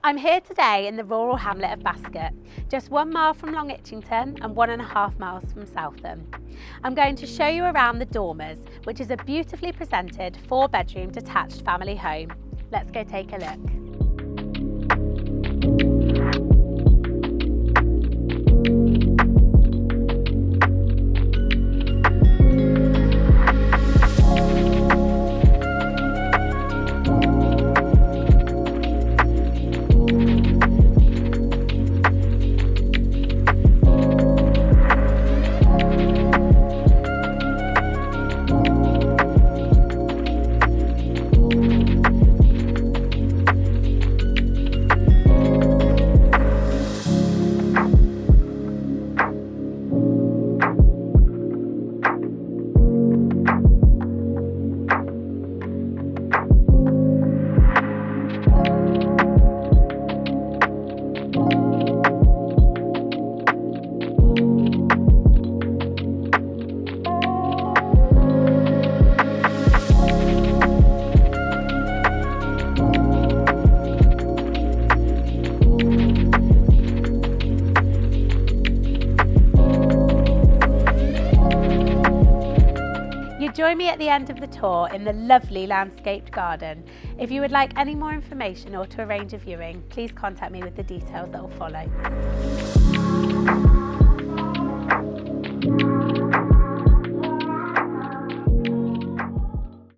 I'm here today in the rural hamlet of Bascote, just 1 mile from Long Itchington and 1.5 miles from Southam. I'm going to show you around the Dormers, which is a beautifully presented 4-bedroom detached family home. Let's go take a look. Join me at the end of the tour in the lovely landscaped garden. If you would like any more information or to arrange a viewing, please contact me with the details that will follow.